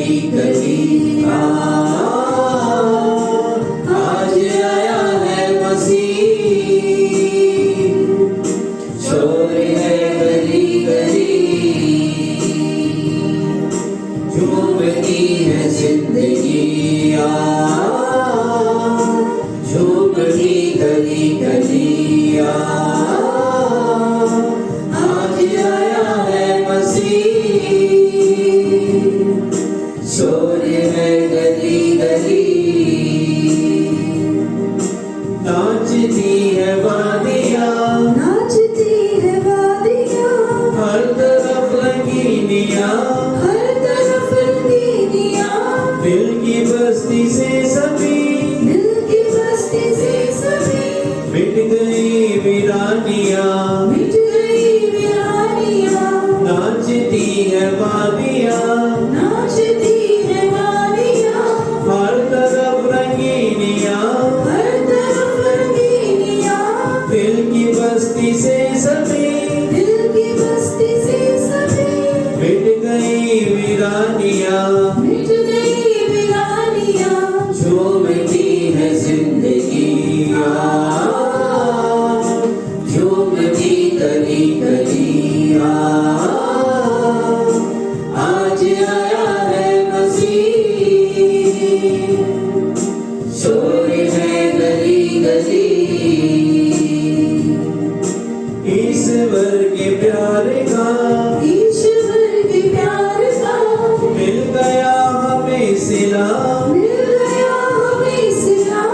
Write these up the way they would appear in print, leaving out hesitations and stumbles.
गली गली आज आया है मसीह, शोर है गली गली, झूमती है जिंदगी झूमती गली गली आज आया है मसीह, शोर है गली गली, नाचती है वादियाँ, नाचती है वादियाँ, हर तरफ रंगीनियाँ, हर तरफ रंगीनियाँ, दिल की बस्ती से सभी, दिल की बस्ती से सभी, मिट गई वीरानियाँ, मिट गई वीरानियाँ, नाचती है वादियाँ, नाचती है वादियाँ, हर तरफ रंगीनियाँ, हर तरफ रंगीनियाँ, दिल की बस्ती से सभी, दिल की बस्ती से सभी, मिट गई वीरानियाँ, मिट गई वीरानियाँ, झूमती है जिंदगी झूमती गली गली आज आया है मसीह, शोर है गली गली, ईश्वर के प्यारे का, ईश्वर के प्यार का, मिल गया हमें सिला, मिल गया हमें सिला,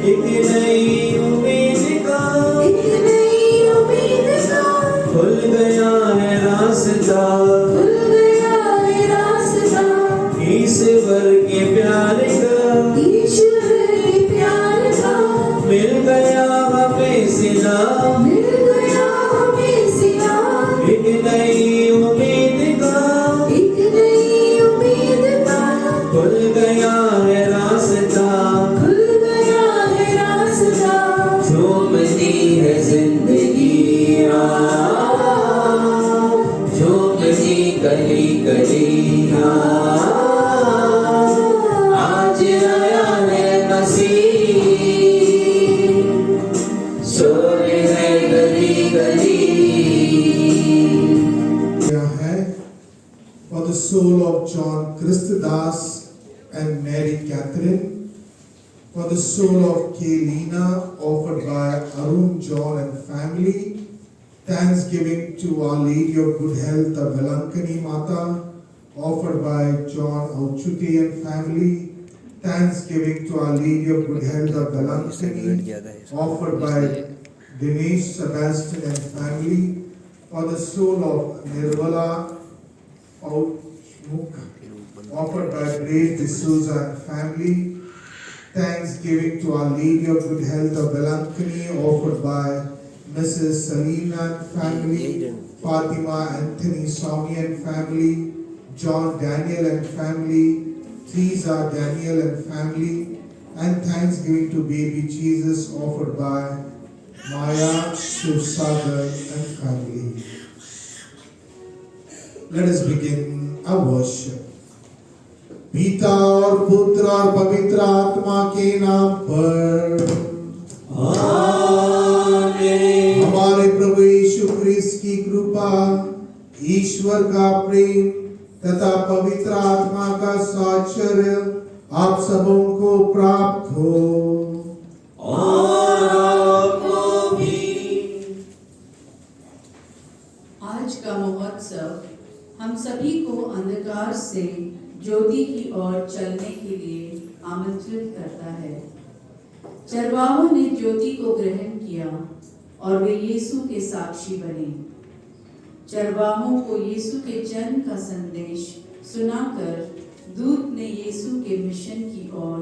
एक नई उम्मीद का, एक नई उम्मीद का, खुल गया है रास्ता, खुल गया है रास्ता, ईश्वर के प्यारे का, ईश्वर के प्यार का, मिल गया हमें सिला, मिल गया हमें सिला, एक नई उम्मीद का, एक नई उम्मीद का, खुल गया है रास्ता, खुल गया है रास्ता, झूमती है जिंदगी झूमती गली गली आज आया है मसीह, शोर है गली गली। है for the soul of John Christadas and Mary Catherine, for the soul of Kaylina offered by Arun John and family, thanksgiving to Our Lady of Good Health of Velankani Mata offered by John Auchuti and family, thanksgiving to Our Lady of Good Health of Velankani offered by Dinesh Sebastian and family, for the soul of Nirvala Outmuk offered by Grace D'Souza and family, thanksgiving to Our Lady of Good Health of Velankani offered by Mrs. Salina and family, Fatima Anthony Swami and family, John Daniel and family, Teresa Daniel and family, and thanksgiving to baby Jesus offered by Maya Shivsagar and family. Let us begin our worship. पिता और पुत्र और पवित्र आत्मा के नाम पर आमीन। हमारे प्रभु यीशु क्रिस्त की कृपा, ईश्वर का प्रेम तथा पवित्र आत्मा का साक्षर आप सबों को प्राप्त हो। और आपको भी। आज का महोत्सव हम सभी को अंधकार से ज्योति की ओर चलने के लिए आमंत्रित करता है। चरवाहों ने ज्योति को ग्रहण किया और वे यीशु के साक्षी बने। चरवाहों को यीशु के जन्म का संदेश सुनाकर दूत ने यीशु के मिशन की ओर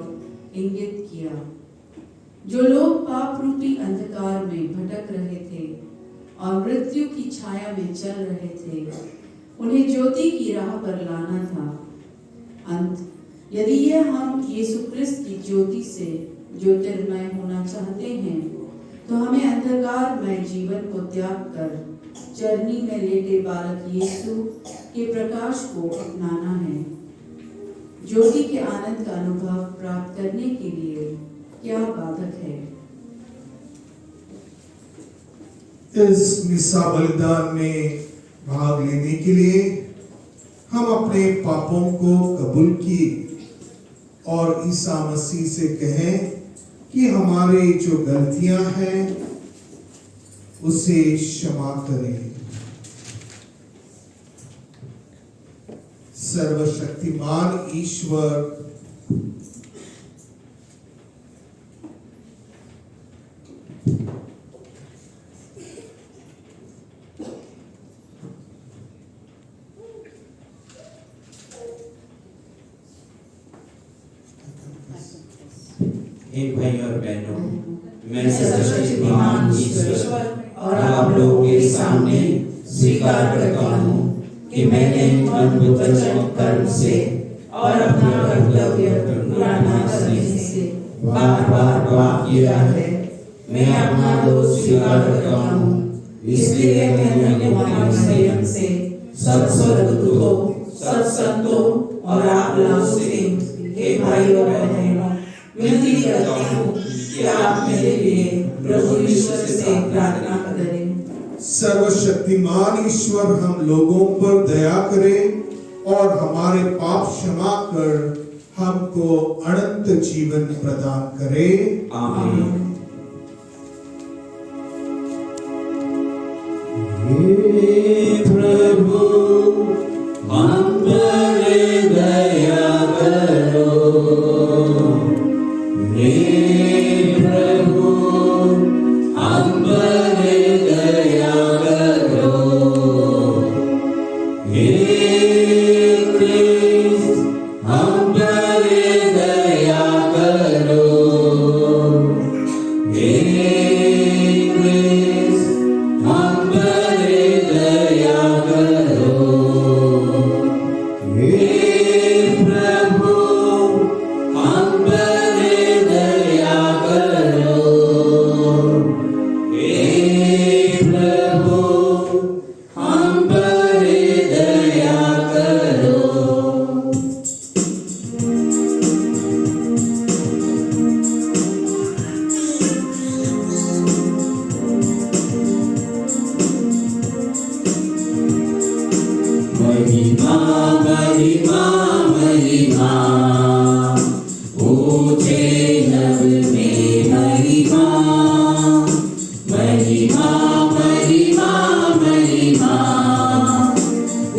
इंगित किया। जो लोग पाप रूपी अंधकार में भटक रहे थे और मृत्यु की छाया में चल रहे थे, उन्हें ज्योति की राह पर लाना था। अंत यदि यह हम यीशु क्रिस्त की ज्योति से ज्योतिर्मय होना चाहते हैं, तो हमें अंधकारमय जीवन को त्याग कर चरनी में लेटे बालक यीशु के प्रकाश को अपनाना है। ज्योति के आनंद का अनुभव प्राप्त करने के लिए क्या बाधक है? इस मिसा बलिदान में भाग लेने के लिए हम अपने पापों को कबूल किए और ईसा मसीह से कहें कि हमारे जो गलतियां हैं उसे क्षमा करें। सर्वशक्तिमान ईश्वर हे भाई और बहनों, मैं सर्वशक्तिमान ईश्वर और आप लोगों के सामने स्वीकार करता हूँ कि मैंने मन, वचन और कर्म से और अपना कर्तव्य पूरा न करने से बार बार पाप किया है। मैं अपना दोष स्वीकार करता हूँ, इसलिए मैंने तुम्हारे संयम से सब स्वर्गदूतों, सब संतों और आप लोगों से, हे भाई और बहनों, विनती करता हूँ कि आप मेरे लिए प्रभु ईश्वर से प्रार्थना करें। सर्वशक्तिमान ईश्वर हम लोगों पर दया करे और हमारे पाप क्षमा कर हमको अनंत जीवन प्रदान करे। आमीन। हे प्रभु, हम पर दया करो। हे प्रभु, हम पर दया करो। हे क्रिस्त, हम पर दया करो। हे क्रिस्त, हम पर दया करो। हे प्रभु, हम पर दया करो। हे प्रभु, हम पर दया करो। महिमा महिमा महिमा, ऊंचे नभ में महिमा। महिमा महिमा महिमा,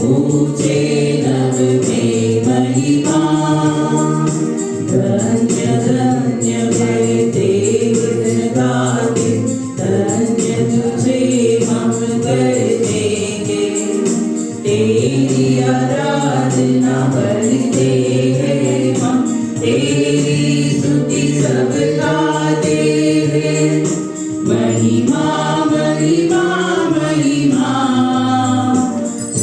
ऊंचे नभ में महिमा। धन्य धन्य भय देव गाते, धन्य तुझे हम कर देंगे। तेरी आराधना करते हैं हम, तेरी स्तुति सब गाते हैं। महिमा महिमा महिमा,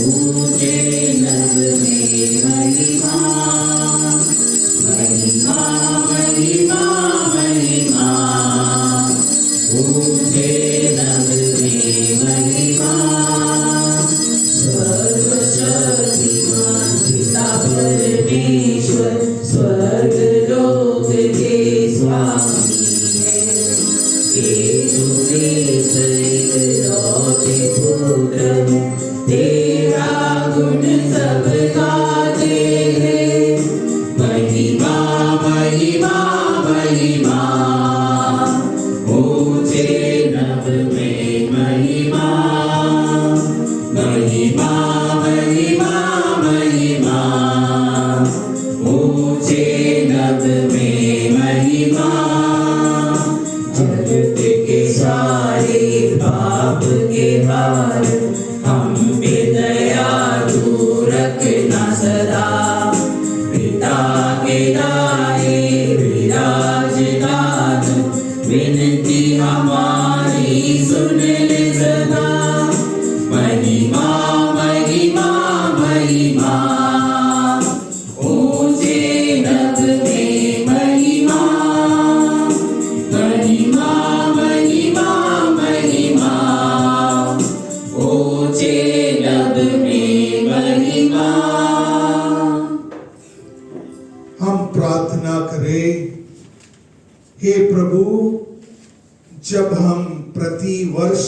ऊंचे नभ में महिमा। महिमा महिमा महिमा, ऊंचे नभ में महिमा। सर्वशक्तिमान पिता परमेश्वर, स्वर्ग लोक के स्वामी है। यीशु क्रिस्त इकलौते पुत्र, तेरा गुण सब गाते हैं। महिमा महिमा महिमा, ऊंचे नभ में महिमा। महिमा महिमा महिमा, ऊंचे नभ में महिमा। जगत के सारे पाप के भार हम पे दया तू रखना सदा। पिता के दाए विराजता तू, विनती हमारी सुन ले सदा। महिमा महिमा महिमा, ऊंचे नभ में महिमा। महिमा महिमा महिमा, ऊंचे नभ में महिमा। करे। हे प्रभु, जब हम प्रति वर्ष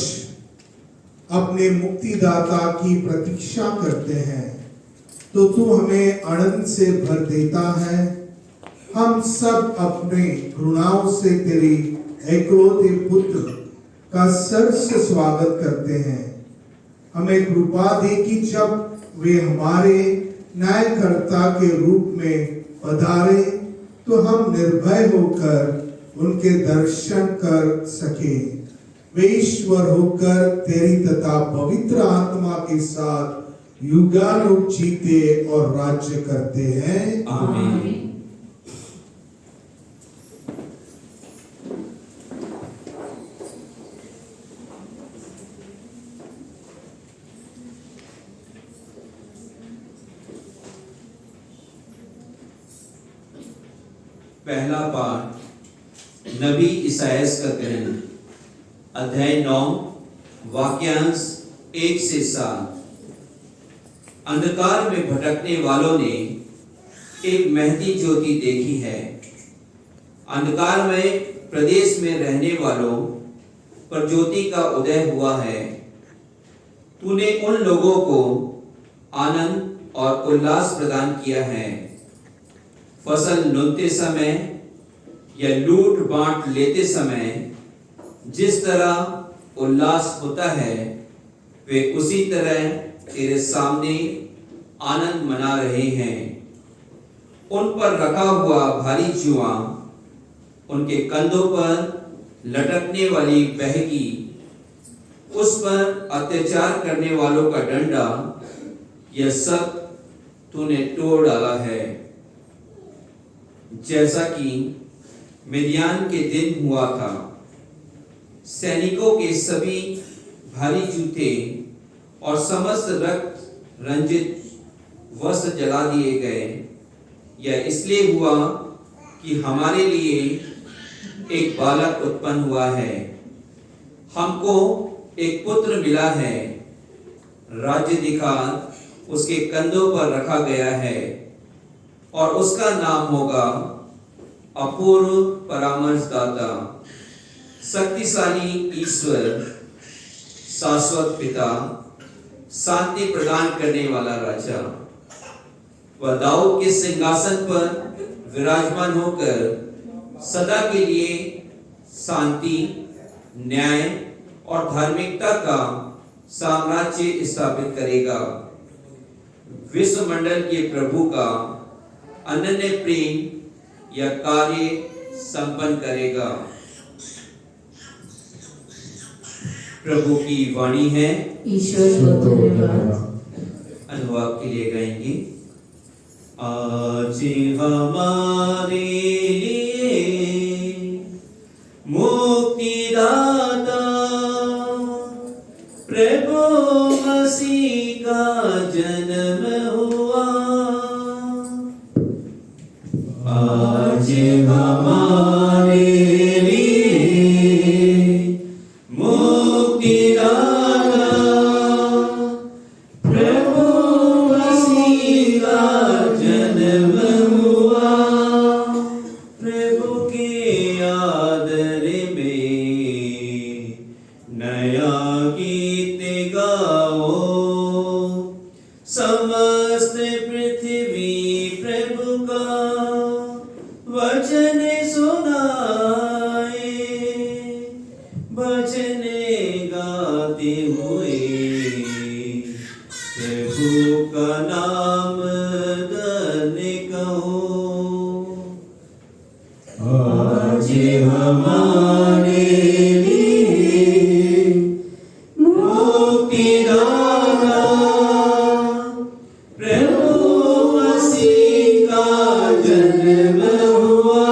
अपने मुक्तिदाता की प्रतीक्षा करते हैं तो तू हमें आनंद से भर देता है। हम सब अपने घृणाओं से तेरी एकलौते पुत्र का सर से स्वागत करते हैं। हमें कृपा दे कि जब वे हमारे न्यायकर्ता के रूप में पधारे तो हम निर्भय होकर उनके दर्शन कर सके। वे ईश्वर होकर तेरी तथा पवित्र आत्मा के साथ युगानुयुग जीते और राज्य करते हैं। आमीन। पहला पाठ नबी इसायास का ग्रंथ अध्याय 9 वाक्यांश 1 से 7। अंधकार में भटकने वालों ने एक महती ज्योति देखी है। अंधकार में प्रदेश में रहने वालों पर ज्योति का उदय हुआ है। तूने उन लोगों को आनंद और उल्लास प्रदान किया है। फसल लूटते समय या लूट बांट लेते समय जिस तरह उल्लास होता है, वे उसी तरह तेरे सामने आनंद मना रहे हैं। उन पर रखा हुआ भारी जुआ, उनके कंधों पर लटकने वाली बहगी, उस पर अत्याचार करने वालों का डंडा, यह सब तूने तोड़ डाला है। जैसा कि मिद्यान के दिन हुआ था, सैनिकों के सभी भारी जूते और समस्त रक्त रंजित वस्त्र जला दिए गए। यह इसलिए हुआ कि हमारे लिए एक बालक उत्पन्न हुआ है, हमको एक पुत्र मिला है। राज्याधिकार उसके कंधों पर रखा गया है और उसका नाम होगा अपूर्व परामर्शदाता, शक्तिशाली ईश्वर, शाश्वत पिता, शांति प्रदान करने वाला राजा। वह दाऊद के सिंहासन पर विराजमान होकर सदा के लिए शांति, न्याय और धार्मिकता का साम्राज्य स्थापित करेगा। विश्वमंडल के प्रभु का अनन्य प्रेम यह कार्य संपन्न करेगा। प्रभु की वाणी है। ईश्वर को धन्यवाद। अनुवाद के लिए गाएंगे। आज हमारे लिए मुक्तिदाता प्रभु मसीह का जन्म हुआ। आज हमारे लिए मुक्तिदाता प्रभु मसीह का जन्म हुआ। प्रभु के आदर में नया गीत गाओ। समस्त पृथ्वी प्रभु का वचन सुनाए। भजन गाते हुए प्रभु का नाम धन्य कहो। आज हमारे लिए मुक्तिदाता प्रभु मसीह का जन्म हुआ।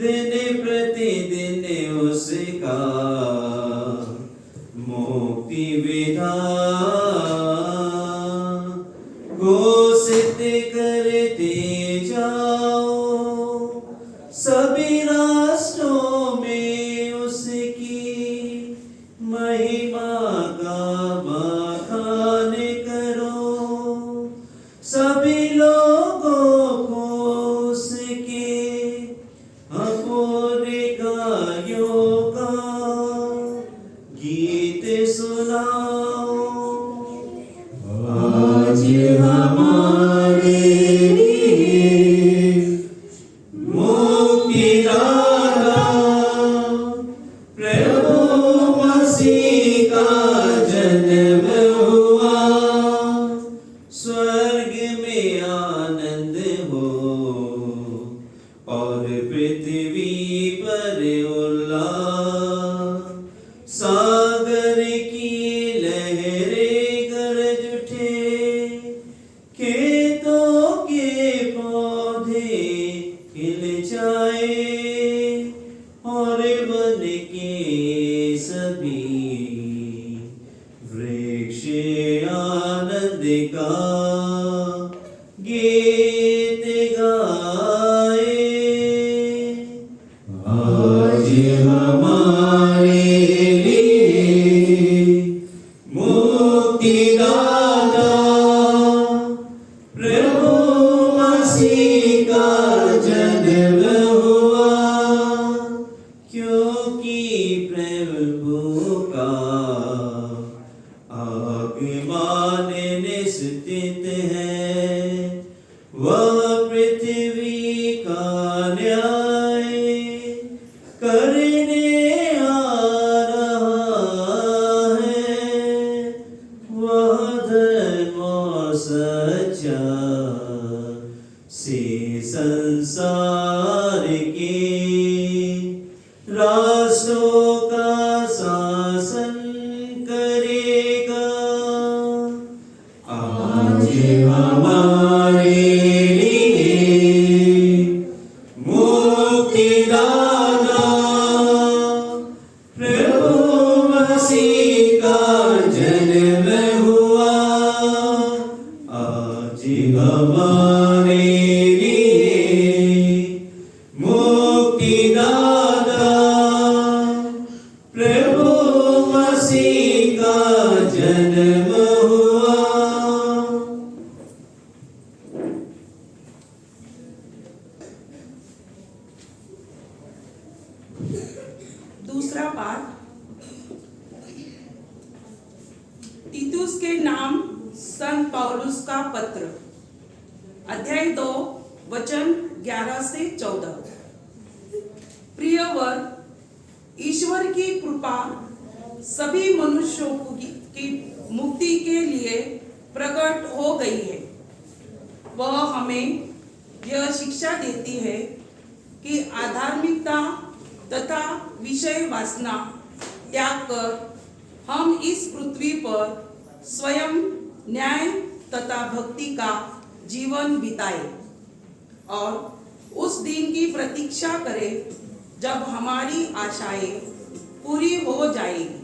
दिन प्रतिदिन उसका मुक्ति विधान घोषित करते जाओ। सभी राष्ट्रों में उसकी महिमा का बखान करो। सभी लोगों को उसके हमारे लिए मुक्तिदाता प्रभु मसीह का जन्म हुआ। स्वर्ग में आनंद हो और पृथ्वी पर उल्लास। सागर की लहरें गरज उठे, खेतों के पौधे खिल जाए और वन के सभी वृक्ष आनंद का गीत गाए। आज हमारे लिए मुक्तिदाता प्रभु मसीह का जन्म हुआ। क्योंकि प्रभु का आगमन निश्चित है, वह पृथ्वी का न्याय करने आ रहा है। वह धर्म और सच्चा से संसार के राष्ट्रों का शासन करेगा। आज हमारे लिए मुक्तिदाता प्रभु मसीह का जन्म हुआ। आज हमारे लिए मुक्तिदाता प्रभु मसीह का जन्म हुआ। दूसरा पाठ तीतुस के नाम संत पौलुस का पत्र, अध्याय 2 वचन 11 से 14। प्रिय वर, ईश्वर की कृपा सभी मनुष्यों की मुक्ति के लिए प्रकट हो गई है। वह हमें यह शिक्षा देती है कि आध्यात्मिकता तथा विषय वासना त्याग कर हम इस पृथ्वी पर स्वयं न्याय तथा भक्ति का जीवन बिताए और उस दिन की प्रतीक्षा करें जब हमारी आशाएं पूरी हो जाएगी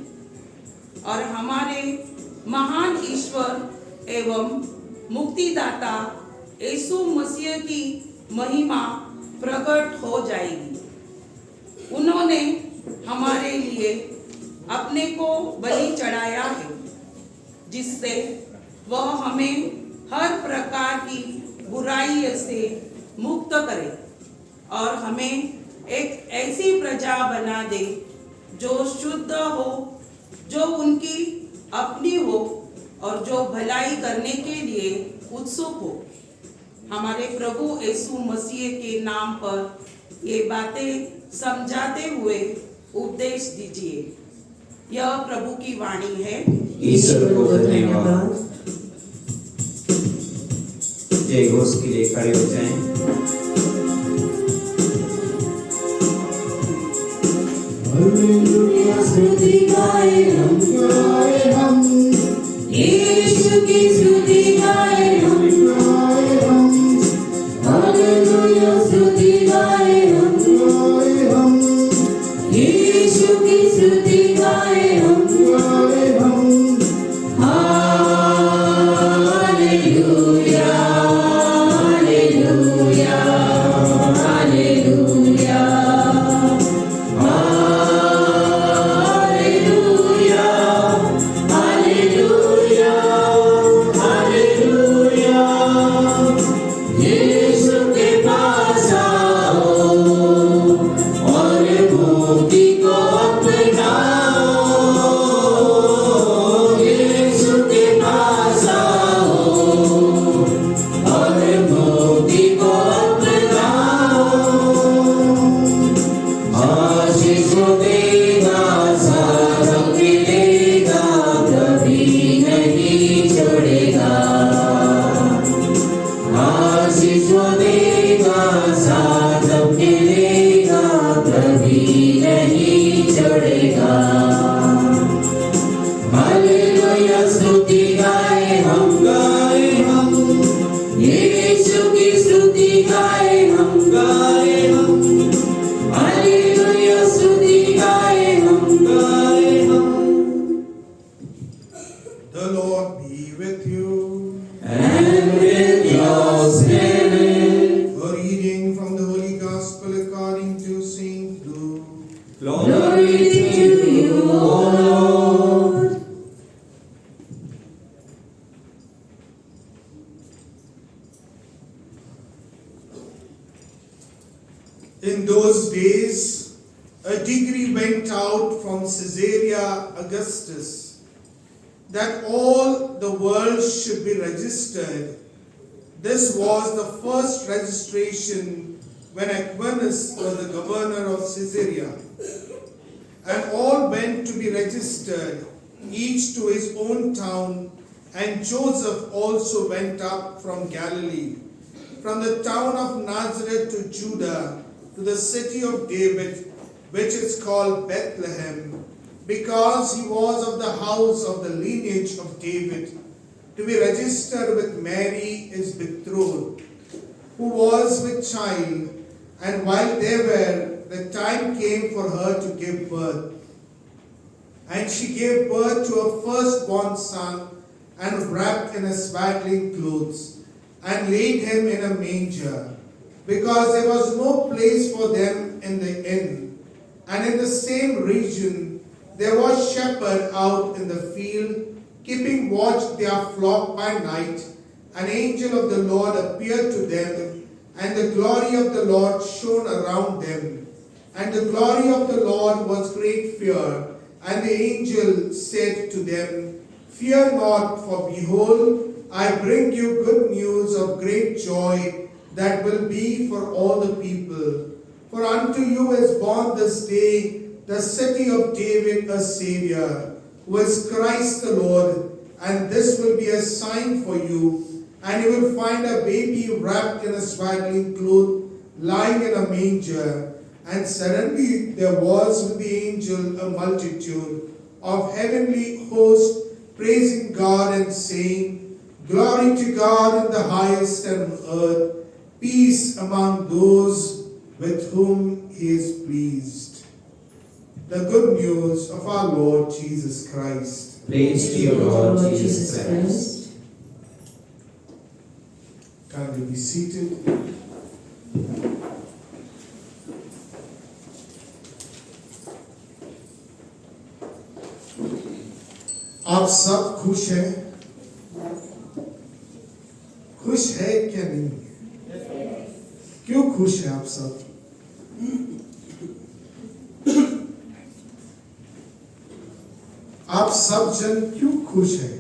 और हमारे महान ईश्वर एवं मुक्तिदाता यीशु मसीह की महिमा प्रकट हो जाएगी। उन्होंने हमारे लिए अपने को बलि चढ़ाया है, जिससे वह हमें हर प्रकार की बुराई से मुक्त करे और हमें एक ऐसी प्रजा बना दे जो शुद्ध हो, जो उनकी अपनी हो और जो भलाई करने के लिए उत्सुक हो। हमारे प्रभु यीशु मसीह के नाम पर ये बातें समझाते हुए उपदेश दीजिए। यह प्रभु की वाणी है। ईश्वर को धन्यवाद। जय घोष के लिए खड़े हो जाएं। हालेलुया स्तुति गाए हम यीशु की स्तुति गाए हम हालेलुया स्तुति गाए हम यीशु की स्तुति गाए हम हालेलुया हालेलुया हालेलुया गाए हम, गाए हम, हालेलुया स्तुति गाए हम। गाए हम। The Lord be with you. And with your spirit. A reading from the Holy Gospel according to Saint Luke. Glory to you, O Lord. In those days, a decree went out from Caesarea Augustus that all the world should be registered. This was the first registration when Aquinas was the governor of Caesarea. And all went to be registered, each to his own town, and Joseph also went up from Galilee, from the town of Nazareth to Judah, to the city of David, which is called Bethlehem, because he was of the house of the lineage of David, to be registered with Mary, his betrothed, who was with child. And while they were, the time came for her to give birth. And she gave birth to her firstborn son, and wrapped in his swaddling clothes, and laid him in a manger, because there was no place for them in the inn. And in the same region there was a shepherd out in the field, keeping watch their flock by night. An angel of the Lord appeared to them, and the glory of the Lord shone around them. And the glory of the Lord was great fear. And the angel said to them, Fear not, for behold, I bring you good news of great joy that will be for all the people. For unto you is born this day the city of David a Savior, who is Christ the Lord. And this will be a sign for you, and you will find a baby wrapped in a swaddling cloth, lying in a manger. And suddenly there was with the angel a multitude of heavenly hosts, praising God and saying, Glory to God in the highest, and on earth peace among those with whom he is pleased. The good news of our Lord Jesus Christ. Praise to you, Lord Jesus Christ. Kindly be seated. आप सब खुश हैं? खुश है क्या नहीं है? क्यों खुश हैं आप सब? आप सब जन क्यों खुश हैं?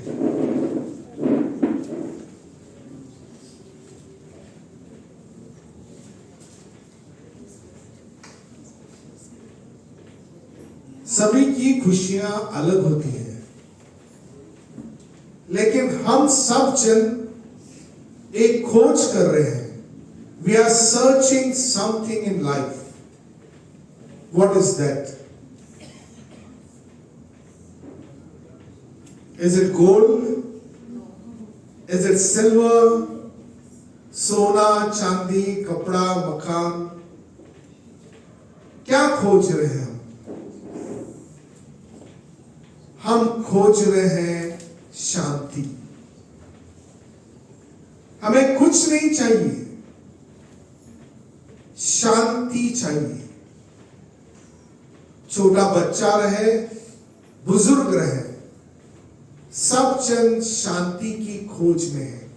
सभी की खुशियां अलग होती हैं, लेकिन हम सब जन एक खोज कर रहे हैं. We are searching something in life. What is that? Is it gold? Is it silver? सोना, चांदी, कपड़ा, मकान? क्या खोज रहे हैं हम खोज रहे हैं शांति. हमें कुछ नहीं चाहिए, शांति चाहिए. छोटा बच्चा रहे, बुजुर्ग रहे, सब जन शांति की खोज में है.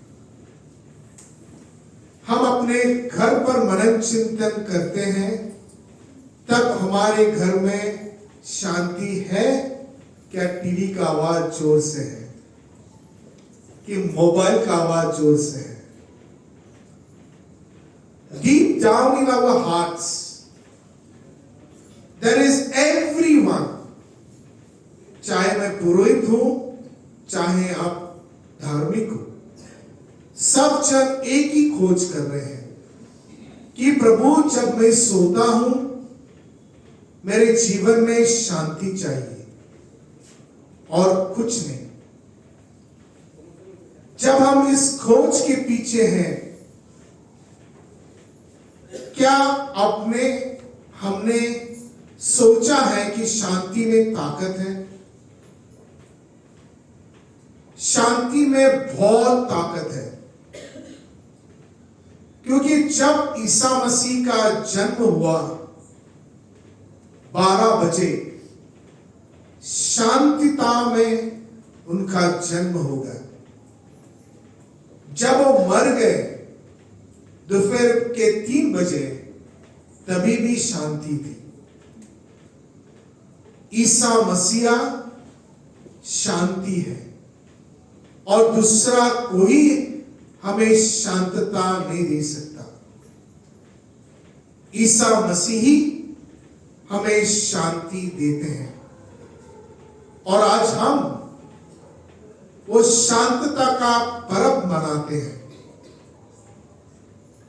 हम अपने घर पर मनन चिंतन करते हैं, तब हमारे घर में शांति है क्या टीवी का आवाज जोर से है कि मोबाइल का आवाज जोर से है? Deep down in our hearts, there is everyone, चाहे मैं पुरोहित हूं, चाहे आप धार्मिक हो, सब जन एक ही खोज कर रहे हैं कि प्रभु जब मैं सोता हूं, मेरे जीवन में शांति चाहिए और कुछ नहीं. जब हम इस खोज के पीछे हैं, क्या हमने सोचा है कि शांति में ताकत है? शांति में बहुत ताकत है, क्योंकि जब ईसा मसीह का जन्म हुआ 12 बजे शांतिता में उनका जन्म हो गया। जब वो मर गए दोपहर के 3 बजे, तभी भी शांति थी। ईसा मसीहा शांति है और दूसरा कोई हमें शांतता नहीं दे सकता। ईसा मसीह ही हमें शांति देते हैं। और आज हम वो शांतता का पर्व मनाते हैं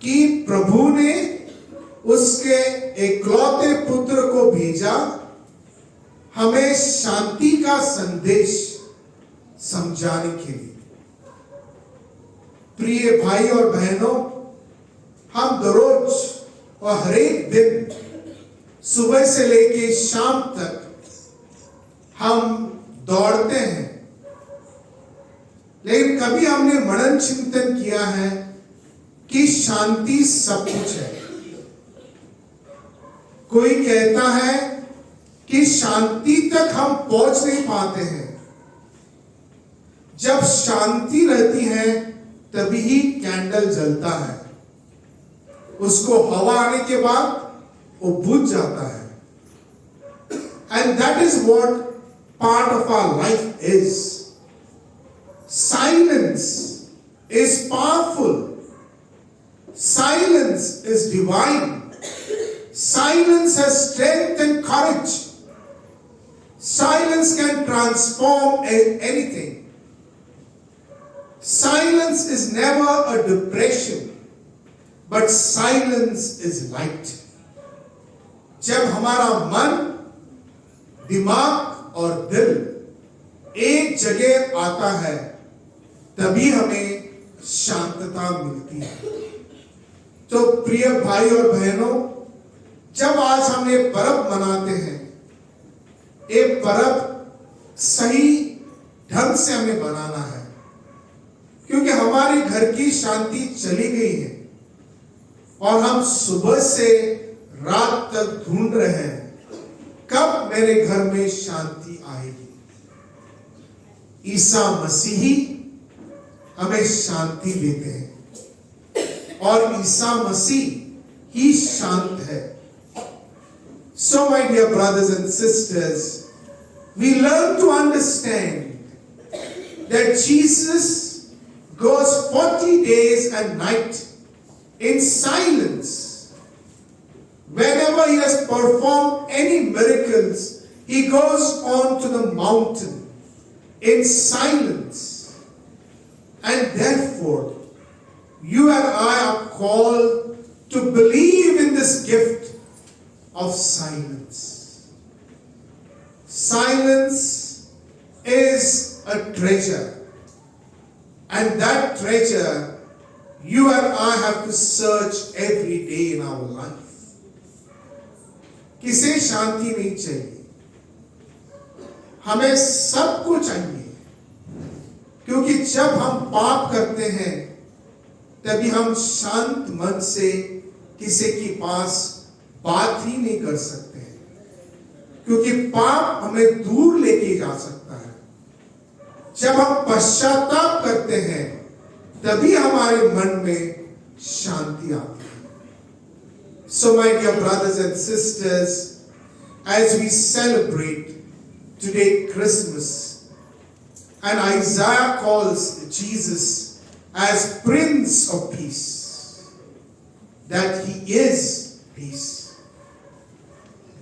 कि प्रभु ने उसके एकलौते पुत्र को भेजा हमें शांति का संदेश समझाने के लिए। प्रिय भाई और बहनों, हम रोज और हर एक दिन सुबह से लेके शाम तक हम दौड़ते हैं, लेकिन कभी हमने मनन चिंतन किया है कि शांति सब कुछ है? कोई कहता है कि शांति तक हम पहुंच नहीं पाते हैं। जब शांति रहती है तभी ही कैंडल जलता है, उसको हवा आने के बाद वो बुझ जाता है। And that is what part of our life is. Silence is powerful, silence is divine, silence has strength and courage, silence can transform anything. Silence is never a depression, but silence is light. जब हमारा मन, दिमाग और दिल एक जगह आता है, तभी हमें शांतता मिलती है। तो प्रिय भाई और बहनों, जब आज हम ये पर्व मनाते हैं, ये पर्व सही ढंग से हमें बनाना है, क्योंकि हमारे घर की शांति चली गई है और हम सुबह से रात तक ढूंढ रहे हैं कब मेरे घर में शांति आएगी। ईसा मसीह हमें शांति देते हैं और ईसा मसीह ही शांत है। So my dear brothers and sisters, we learn to understand that Jesus goes 40 days and night in silence. Whenever he has performed any miracles, he goes on to the mountain in silence. And therefore, you and I are called to believe in this gift of silence. Silence is a treasure. And that treasure, you and I have to search every day in our life. किसे शांति नहीं चाहिए? हमें सबको चाहिए, क्योंकि जब हम पाप करते हैं तभी हम शांत मन से किसी के पास बात ही नहीं कर सकते हैं, क्योंकि पाप हमें दूर लेके जा सकता है। जब हम पश्चाताप करते हैं तभी हमारे मन में शांति आती है। So my dear brothers and sisters, as we celebrate today Christmas, and Isaiah calls Jesus as Prince of Peace, that he is peace.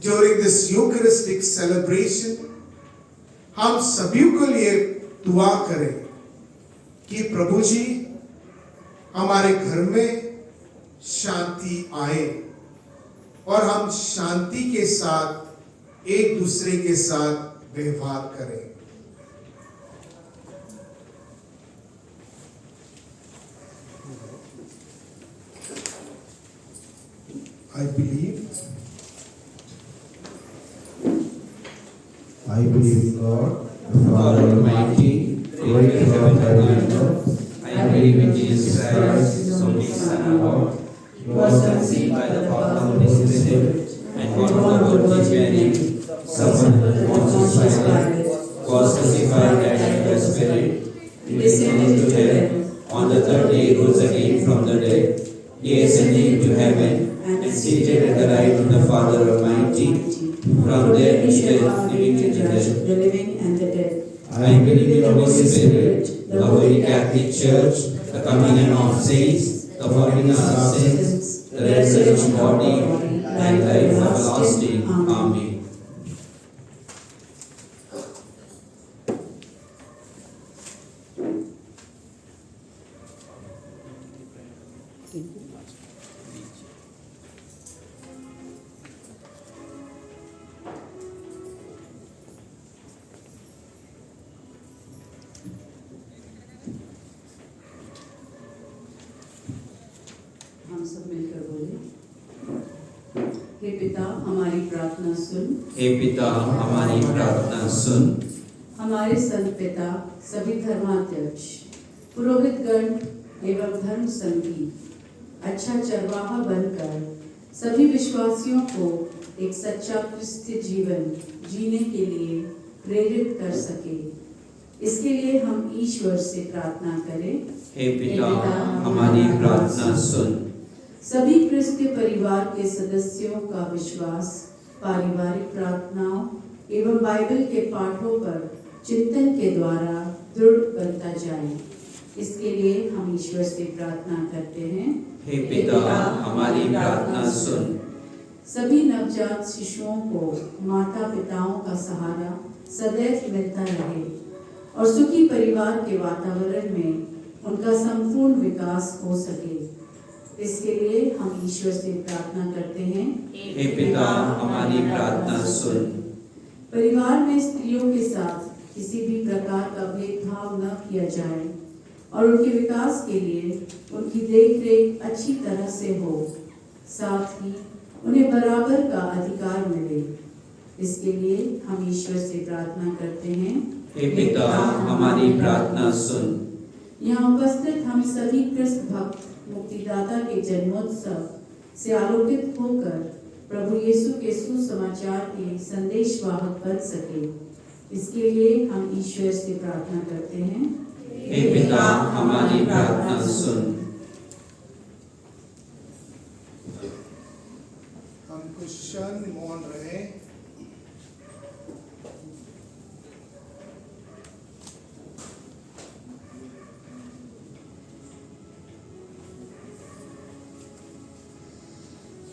During this Eucharistic celebration, हम सभी को लिए दुआ करें कि प्रभु जी हमारे घर में शांति आए और हम शांति के साथ एक दूसरे के साथ व्यवहार करें। I believe in God, the Father Almighty, creator of heaven and earth. I believe in Jesus Christ, His only Son, our Lord. He was conceived by the power of the Holy Spirit and born of the Virgin Mary, suffered under Pontius Pilate, was crucified, died, and was buried. He descended to heaven. On the third day, rose again from the dead. He ascended into heaven and seated at the right of the Father Almighty. From there he shall come living to judge the living and the dead. I believe in the Holy Spirit, the Holy Catholic Church, the communion of saints, the forgiveness of sins, the resurrection of body, and life everlasting. Amen. हम सब मिलकर बोले, हे पिता हमारी प्रार्थना सुन। हे पिता हमारी प्रार्थना सुन। हमारे संत पिता, सभी धर्माध्यक्ष, पुरोहितगण एवं धर्म संघी अच्छा चरवाहा बनकर सभी विश्वासियों को एक सच्चा क्रिस्तीय जीवन जीने के लिए प्रेरित कर सके, इसके लिए हम ईश्वर से प्रार्थना करें। हे पिता हमारी प्रार्थना सुन। सभी क्रिस्तीय परिवार के सदस्यों का विश्वास पारिवारिक प्रार्थनाओं एवं बाइबल के पाठों पर चिंतन के द्वारा दृढ़ बनता जाए, इसके लिए हम ईश्वर से प्रार्थना करते हैं। हे पिता हमारी प्रार्थना सुन। सभी नवजात शिशुओं को माता पिताओं का सहारा सदैव मिलता रहे और सुखी परिवार के वातावरण में उनका संपूर्ण विकास हो सके, इसके लिए हम ईश्वर से प्रार्थना करते हैं। हे पिता हमारी प्रार्थना सुन। परिवार में स्त्रियों के साथ किसी भी प्रकार का भेदभाव न किया जाए और उनके विकास के लिए उनकी देखरेख अच्छी तरह से हो, साथ ही उन्हें बराबर का अधिकार मिले, इसके लिए हम ईश्वर से प्रार्थना करते हैं। हे पिता हमारी प्रार्थना सुन। यहाँ उपस्थित हम सभी कृष्ण भक्त मुक्तिदाता के जन्मोत्सव से आलोकित होकर प्रभु यीशु के सुसमाचार के संदेशवाहक बन सके, इसके लिए हम ईश्वर से प्रार्थना करते हैं। हे पिता हमारी प्रार्थना सुन। हम कुछ क्षण मौन रहे।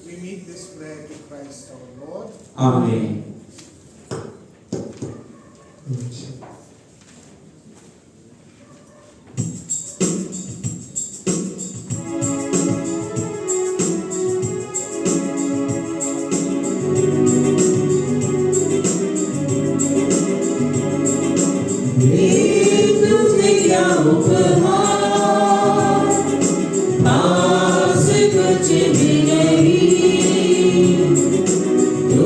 We make this prayer to Christ our Lord. Amen. तू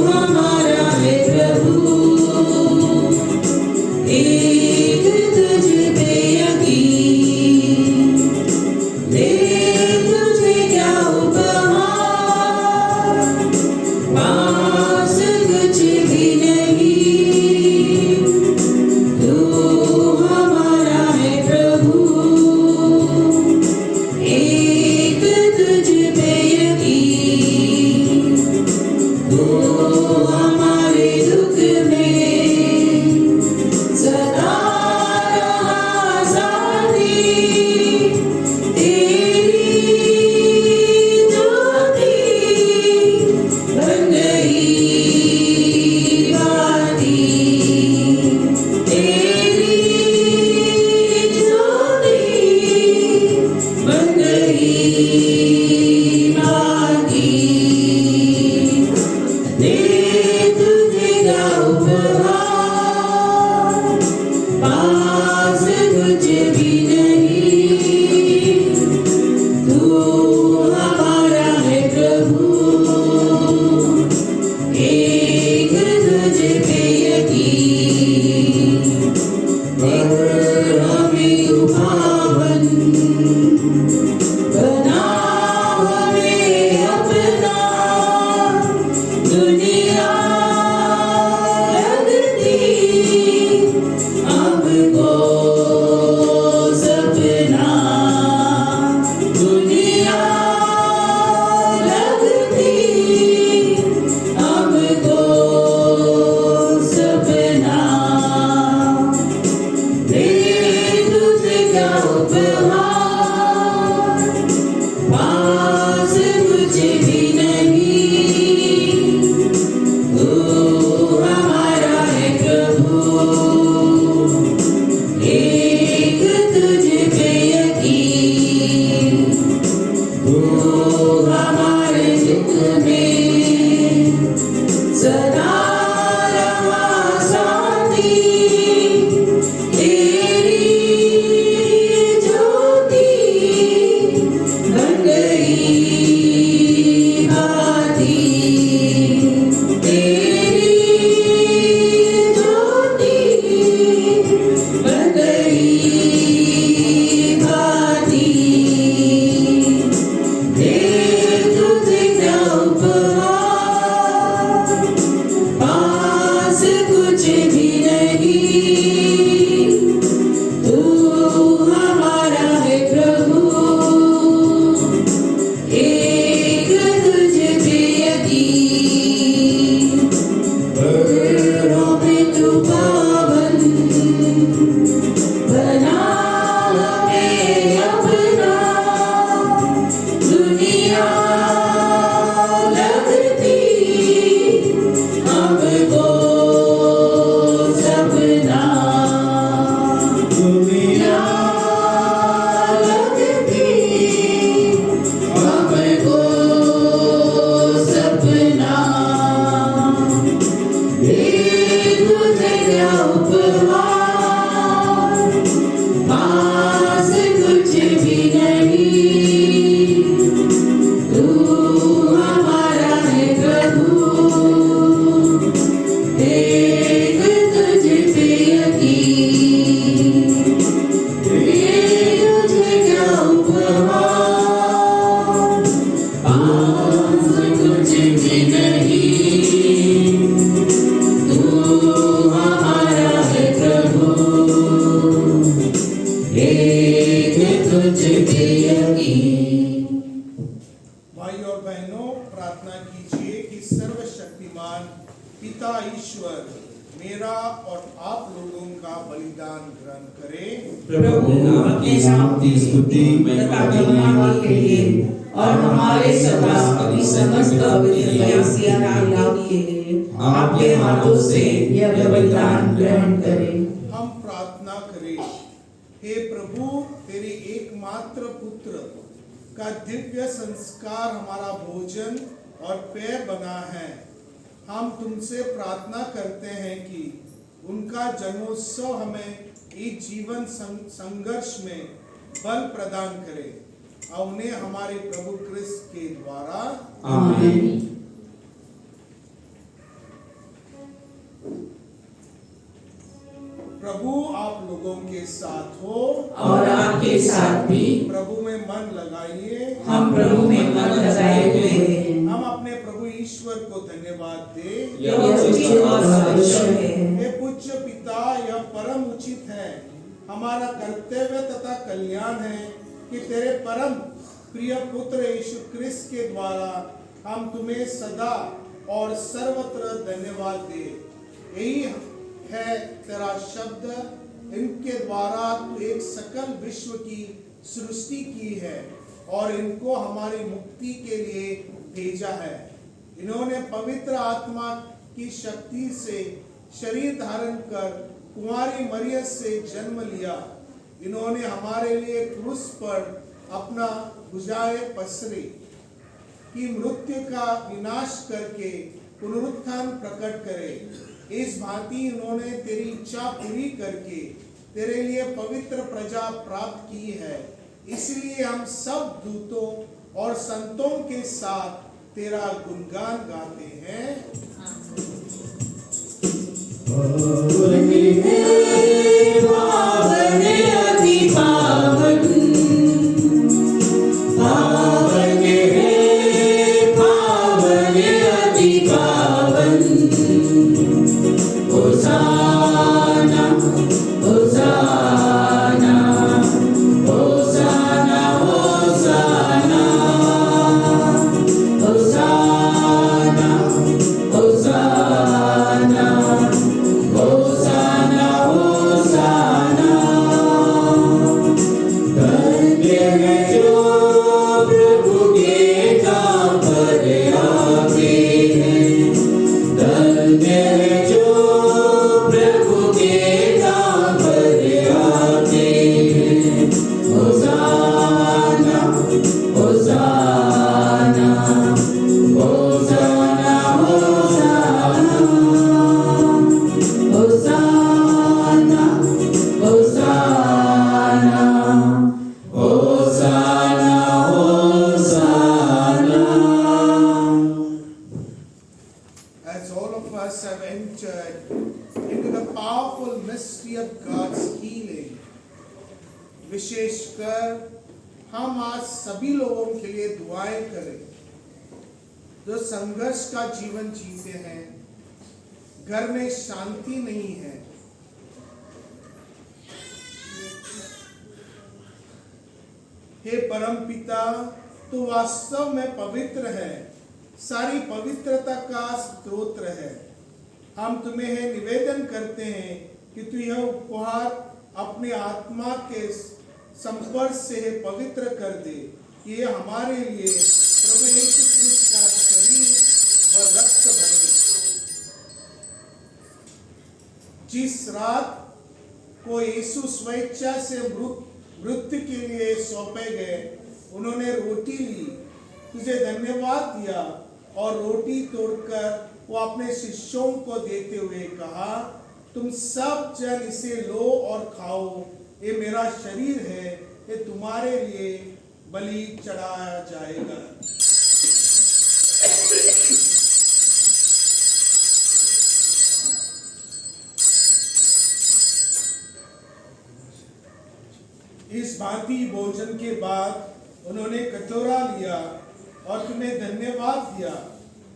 हमारा है प्रभु। तू हमारे दुख में सदा रहा शांति, तेरी ज्योति बन गई भाती, तेरी ज्योति बन गई भाती। दे तुझे क्या उपहार, पास कुछ भी नहीं, तू हमारा है प्रभु, एक तुझ पे यकीन, बड़ों में तू पावन, बना हमें अपना, दुनिया लगती हमको सपना, दुनिया लगती हमको सपना। दे तुझे क्या उपहार, पास कुछ भी नहीं, तू हमारा है प्रभु, एक तुझ पे यकीन, दे तुझे क्या उपहार, पास कुछ भी नहीं, तू हमारा है प्रभु, एक तुझ पे यकीन। भाई और बहनों, प्रार्थना कीजिए कि सर्वशक्तिमान पिता ईश्वर मेरा और आप लोगों का बलिदान ग्रहण करे। प्रभु आपके नाम की स्तुति महिमा के लिए और हमारे सदा अपनी समस्त पवित्र लाभ के लिए आपके हाथों से यह बलिदान ग्रहण करें। हम प्रार्थना करें। हे प्रभु, तेरे एकमात्र पुत्र का दिव्य संस्कार हमारा भोजन और पेय बना है। हम तुमसे प्रार्थना करते हैं कि उनका जन्मोत्सव हमें इस जीवन संघर्ष में बल प्रदान करे और उन्हें हमारे प्रभु क्रिस्त के द्वारा आमीन। प्रभु आप लोगों के साथ हो और आपके साथ भी प्रभु में मन लगाइए। हम प्रभु में मन लगाए हुए हैं। हम अपने प्रभु ईश्वर को धन्यवाद दे। यह उचित और आवश्यक है। हे पूज्य पिता, यह परम उचित है, हमारा कर्तव्य तथा कल्याण है कि तेरे परम प्रिय पुत्र यीशु क्रिस्त के द्वारा हम तुम्हें सदा और सर्वत्र धन्यवाद दे। यही है तेरा शब्द, इनके द्वारा तू एक सकल विश्व की सृष्टि की है और इनको हमारी मुक्ति के लिए भेजा है। इन्होंने पवित्र आत्मा की शक्ति से शरीर धारण कर कुंवारी मरियम से जन्म लिया। इन्होंने हमारे लिए क्रूस पर अपना भुजाएं पसरे कि मृत्यु का विनाश करके पुनरुत्थान प्रकट करे। इस भांति इन्होंने तेरी इच्छा पूरी करके तेरे लिए पवित्र प्रजा प्राप्त की है। इसलिए हम सब दूतों और संतों के साथ तेरा गुणगान गाते हैं। Hosanna, Hosanna, Hosanna. विशेषकर हम आज सभी लोगों के लिए दुआएं करें जो संघर्ष का जीवन जीते हैं, घर में शांति नहीं है। हे परम पिता, तू वास्तव में पवित्र है, सारी पवित्रता का स्रोत है। हम तुम्हें निवेदन करते हैं कि तू यह उपहार अपनी आत्मा के संपर्क से पवित्र कर दे। ये हमारे लिए प्रभु यीशु क्रिस्त का शरीर व रक्त बने। जिस रात को यीशु स्वेच्छा से मृत्यु के लिए सौंपे गए, उन्होंने रोटी ली, तुझे धन्यवाद दिया और रोटी तोड़कर वो अपने शिष्यों को देते हुए कहा, तुम सब जन इसे लो और खाओ, ये मेरा शरीर है, ये तुम्हारे लिए बलि चढ़ाया जाएगा। इस भांति भोजन के बाद उन्होंने कटोरा लिया और तुम्हें धन्यवाद दिया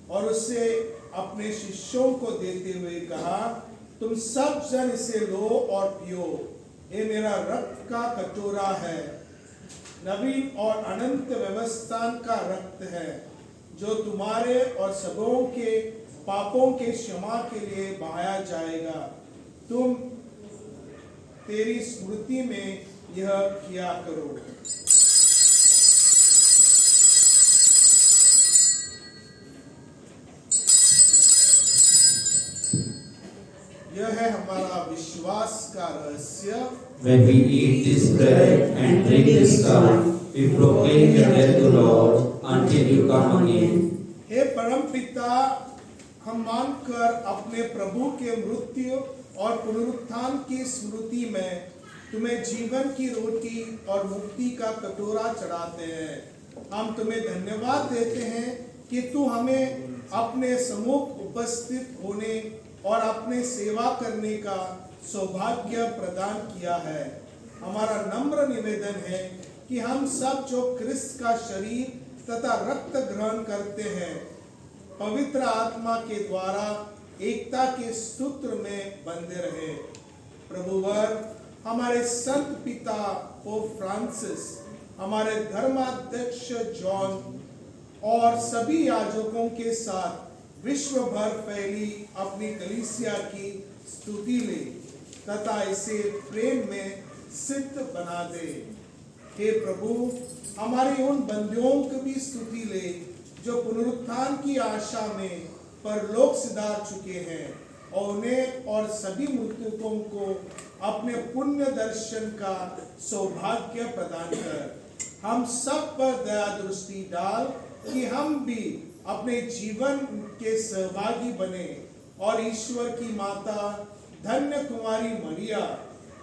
और उसे अपने शिष्यों को देते हुए कहा, तुम सब जन इसे लो और पियो, ये मेरा रक्त का कटोरा है, नवीन और अनंत व्यवस्था का रक्त है, जो तुम्हारे और सबों के पापों के क्षमा के लिए बहाया जाएगा। तुम तेरी स्मृति में यह किया करो। यह है हमारा विश्वास का रहस्य। When we eat this bread and drink this cup, we proclaim your death, O Lord, until you come again. हे परम पिता, हम मानकर अपने प्रभु के मृत्यु और पुनरुत्थान की स्मृति में तुम्हें जीवन की रोटी और मुक्ति का कटोरा चढ़ाते हैं। हम तुम्हें धन्यवाद देते हैं कि तू हमें अपने सम्मुख उपस्थित होने और अपने सेवा करने का सौभाग्य प्रदान किया है। हमारा नम्र निवेदन है कि हम सब जो क्रिस्त का शरीर तथा रक्त ग्रहण करते हैं, पवित्र आत्मा के द्वारा एकता के सूत्र में बंधे रहे। प्रभुवर, हमारे संत पिता पोप फ्रांसिस, हमारे धर्माध्यक्ष जॉन और सभी याजकों के साथ विश्व भर फैली अपनी कलीसिया की स्तुति ले तथा इसे प्रेम में सिद्ध बना दे। हे प्रभु, हमारे उन बंदियों की भी स्तुति ले जो पुनरुत्थान की आशा में परलोक सिधार चुके हैं, और उन्हें और सभी मृतकों को अपने पुण्य दर्शन का सौभाग्य प्रदान कर। हम सब पर दया दृष्टि डाल कि हम भी अपने जीवन के सहभागी बने और ईश्वर की माता धन्य कुमारी मरिया,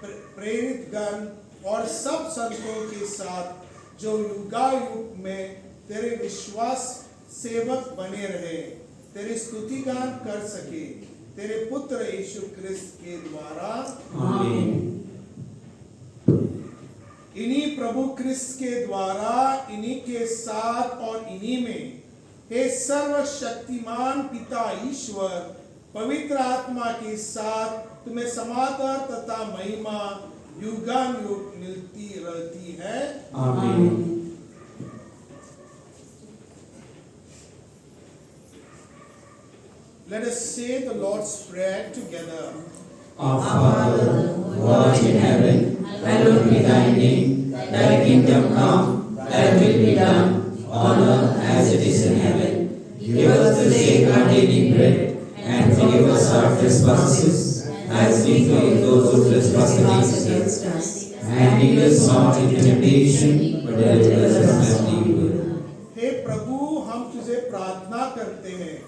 प्रेरित गण और सब संतों के साथ जो युगायुग में तेरे विश्वास सेवक बने रहे, तेरी स्तुति गान कर सके, तेरे पुत्र यीशु क्रिस्त के द्वारा। आमीन। इन्हीं प्रभु क्रिस्त के द्वारा, इन्हीं के साथ और इन्हीं में, हे सर्वशक्तिमान पिता ईश्वर, पवित्र आत्मा के साथ तुम्हें समाधान तथा महिमा युगानुयुग मिलती रहती है। आमीन। Let us say the Lord's Prayer together. Our Father, who art in heaven, hallowed be thy name. Thy kingdom come, thy will be done, on earth as it is in heaven. Give us this day our daily bread, and forgive us our trespasses, as we forgive those who trespass against us. And lead us not into temptation, but deliver us from evil. हे प्रभु, हम तुझे प्रार्थना करते हैं,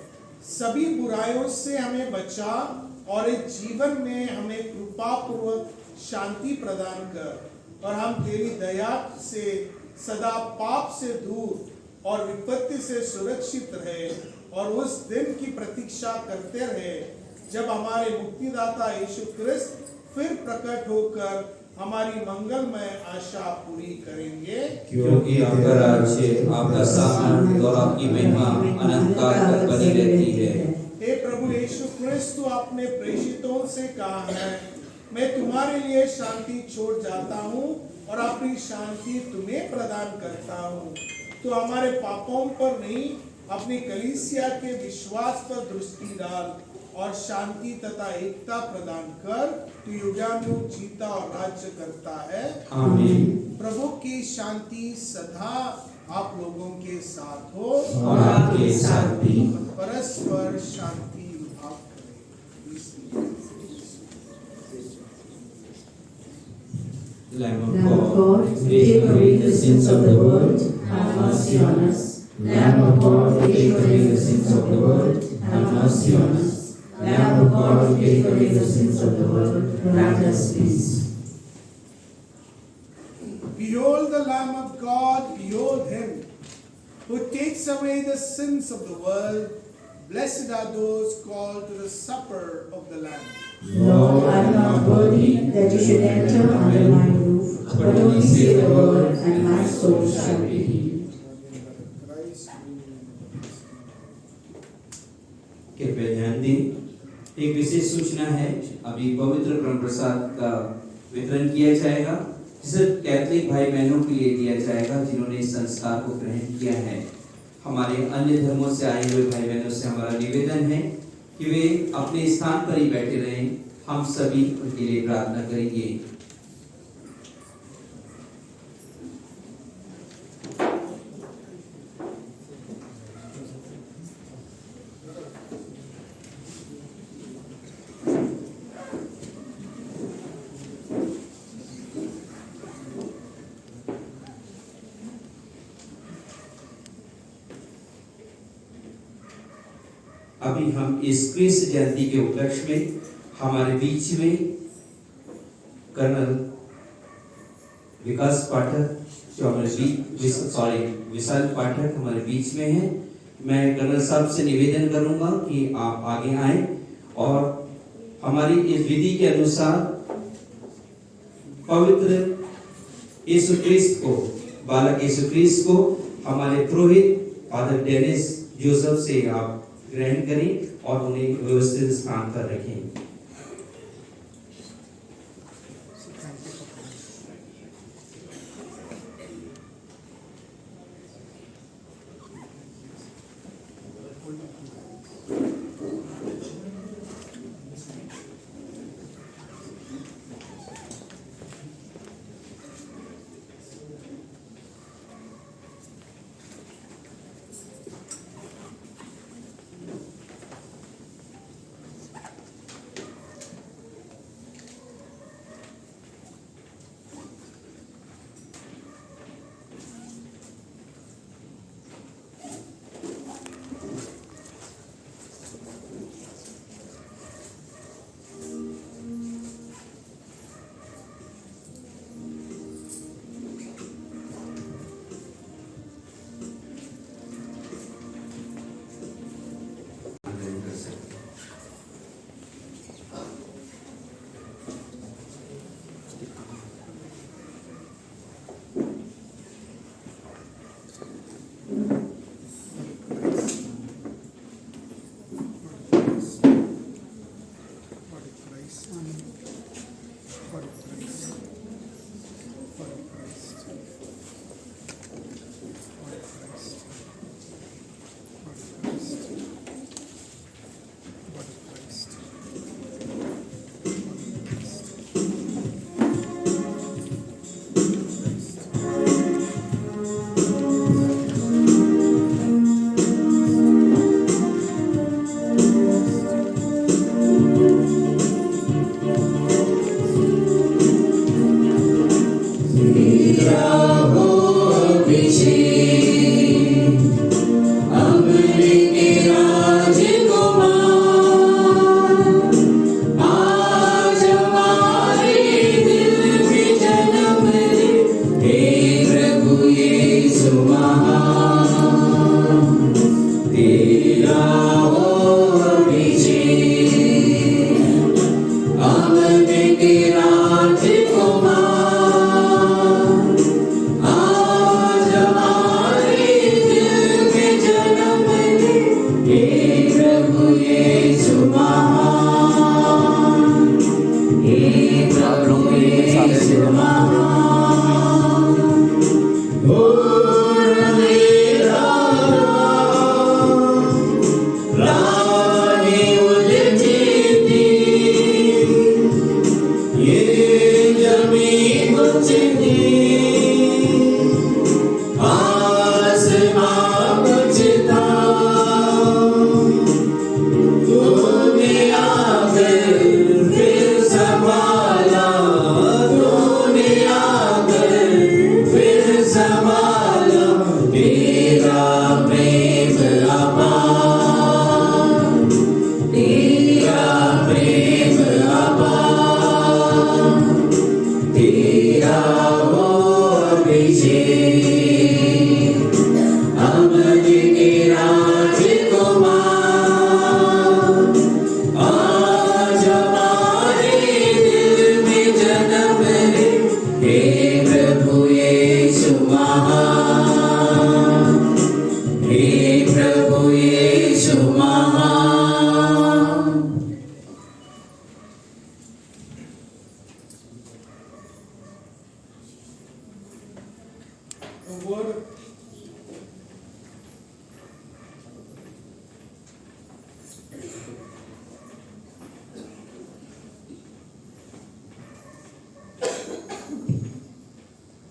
सभी बुराइयों से हमें बचा और इस जीवन में हमें कृपा पूर्वक शांति प्रदान कर, और हम तेरी दया से सदा पाप से दूर और विपत्ति से सुरक्षित रहे, और उस दिन की प्रतीक्षा करते रहे जब हमारे मुक्तिदाता यीशु क्रिस्त फिर प्रकट होकर हमारी मंगलमय आशा पूरी करेंगे। क्योंकि आपका राज्य, आपका सामर्थ और आपकी महिमा अनंत काल तक बनी रहती है। हे प्रभु यीशु क्रिस्त, आपने प्रेषितों से कहा है, मैं तुम्हारे लिए शांति छोड़ जाता हूँ और अपनी शांति तुम्हें प्रदान करता हूँ। तो हमारे पापों पर नहीं, अपनी कलीसिया के विश्वास पर दृष्टि डाल और शांति तथा एकता प्रदान कर। तू युगानुयुग जीता और राज्य करता है। आमीन। प्रभु की शांति सदा आप लोगों के साथ हो और आपके साथ भी। परस्पर शांति विभाग करें। Lamb of Lamb of God, God, take away the sins of the world, have mercy on us. Lamb of God, take away the sins of the world, have mercy on us. Lamb of God, take away the sins of the world, grant us peace. Behold the Lamb of God, behold him who takes away the sins of the world. Blessed are those called to the supper of the Lamb. Lord, I am not worthy that you should enter under my roof, but only say the word, and my soul shall be healed. Christ, कृपया ध्यान दें, एक विशेष सूचना है। अभी पवित्र ब्रह्म प्रसाद का वितरण किया जाएगा, सिर्फ कैथोलिक भाई बहनों के लिए दिया जाएगा जिन्होंने इस संस्कार को ग्रहण किया है। हमारे अन्य धर्मों से आए हुए भाई बहनों से हमारा निवेदन है कि वे अपने स्थान पर ही बैठे रहें। हम सभी उनके लिए प्रार्थना करेंगे। अभी हम इस क्रिस्त जयंती के उपलक्ष्य में हमारे बीच में कर्नल विकास पाठक जो हमारे विशाल पाठक हमारे बीच में हैं। मैं कर्नल साहब से निवेदन करूंगा कि आप आगे आएं और हमारी इस विधि के अनुसार पवित्र यीशु क्रिस्त को, बालक यीशु क्रिस्त को हमारे पुरोहित फादर डेनिस जोसेफ से आप ग्रहण करें और उन्हें व्यवस्थित स्थान पर रखें।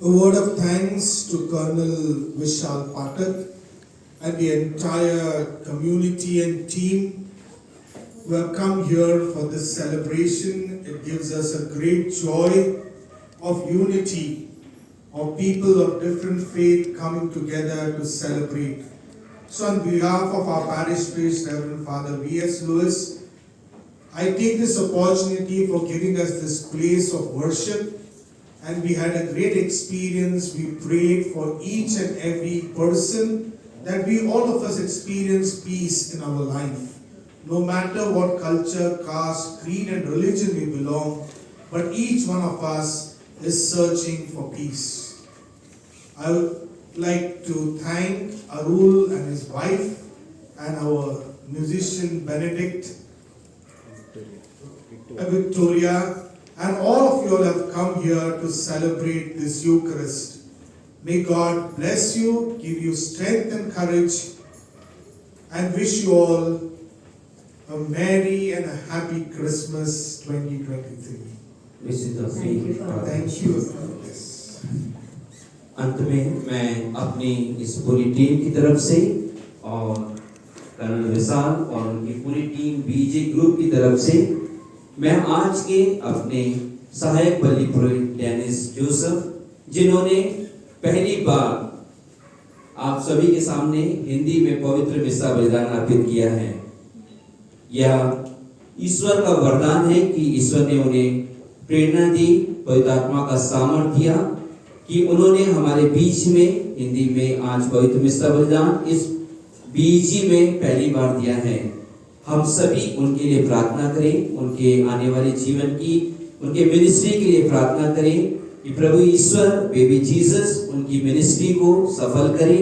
A word of thanks to Colonel Vishal Pathak and the entire community and team who have come here for this celebration. It gives us a great joy of unity, of people of different faith coming together to celebrate. So on behalf of our parish priest, Reverend Father V.S. Lewis, I take this opportunity for giving us this place of worship, and we had a great experience. We prayed for each and every person that we all of us experience peace in our life. No matter what culture, caste, creed and religion we belong, but each one of us is searching for peace. I would like to thank Arul and his wife and our musician Benedict, Victoria, and all of you all have come here to celebrate this Eucharist. May God bless you, give you strength and courage, and wish you all a merry and a happy Christmas 2023. This is the Thank you, Father. Thank you. Yes. अंत में मैं अपनी इस पूरी team की तरफ से और कर्नल विशाल और उनकी पूरी टीम बीजे ग्रुप की तरफ से मैं आज के अपने सहायक बल्ली पुरोहित डेनिस जोसेफ, जिन्होंने पहली बार आप सभी के सामने हिंदी में पवित्र मिस्सा बलिदान अर्पित किया है। यह ईश्वर का वरदान है कि ईश्वर ने उन्हें प्रेरणा दी, पवित्र आत्मा का सामर्थ्य दिया कि उन्होंने हमारे बीच में हिंदी में आज पवित्र मिस्सा बलिदान इस बीजी में पहली बार दिया है। हम सभी उनके लिए प्रार्थना करें, उनके आने वाले जीवन की, उनके मिनिस्ट्री के लिए प्रार्थना करें कि प्रभु ईश्वर बेबी जीसस उनकी मिनिस्ट्री को सफल करे,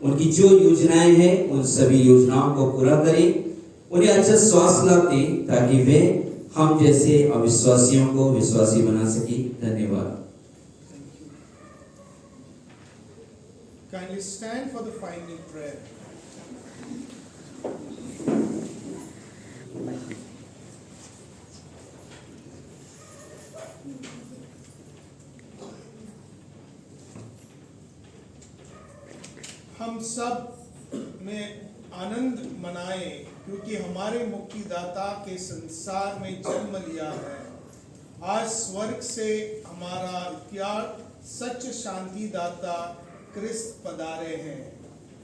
उनकी जो योजनाएं हैं उन सभी योजनाओं को पूरा करें, उन्हें अच्छा स्वास्थ्य लाभ दें ताकि वे हम जैसे अविश्वासियों को विश्वासी बना सके। धन्यवाद। Kindly stand for the final prayer. हम सब में आनंद मनाए क्योंकि हमारे मुक्तिदाता के संसार में जन्म लिया है। आज स्वर्ग से हमारा इतिहास सच शांति दाता क्रिस्त पधारे हैं।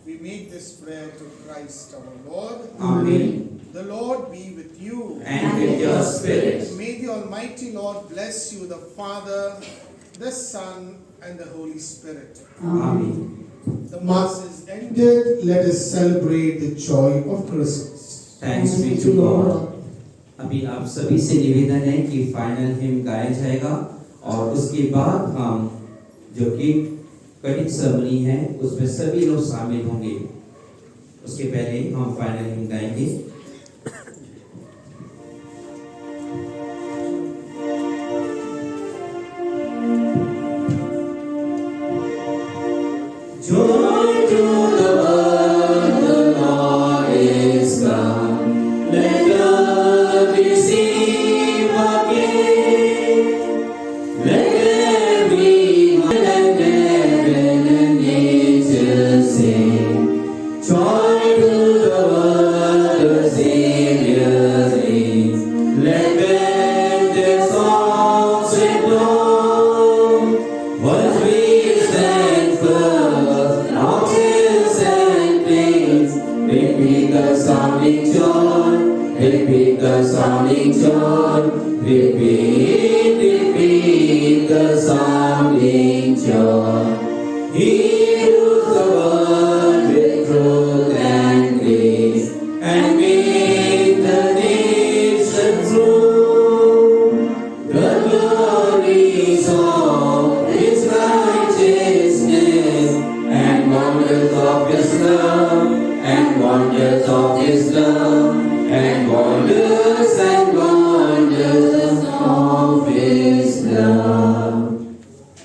We make this prayer to Christ our Lord. Amen. The Lord be with you. And with your spirit. May the Almighty Lord bless you, the Father, the Son, and the Holy Spirit. Amen. The Mass is ended. Let us celebrate the joy of Christmas. Thanks be to God. अभी आप सभी से निवेदन है कि final him गाया जाएगा और उसके बाद हम जो कि कटिंग सेरेमनी है उसमें सभी लोग शामिल होंगे। उसके पहले हम फाइनल हिम गाएंगे। Joy to the world, the Lord is come. Let earth receive a King. Let everyone and heaven and nature sing. Joy to the world, the Savior reigns. Let them their songs enthroned. What we stand firm, mountains and plains. Repeat the sounding John. Repeat the sounding John. Repeat the sounding John. He rules the world with truth and grace, and make the nations rule. The glories of His righteousness, and wonders of His love, and wonders of His love, and wonders and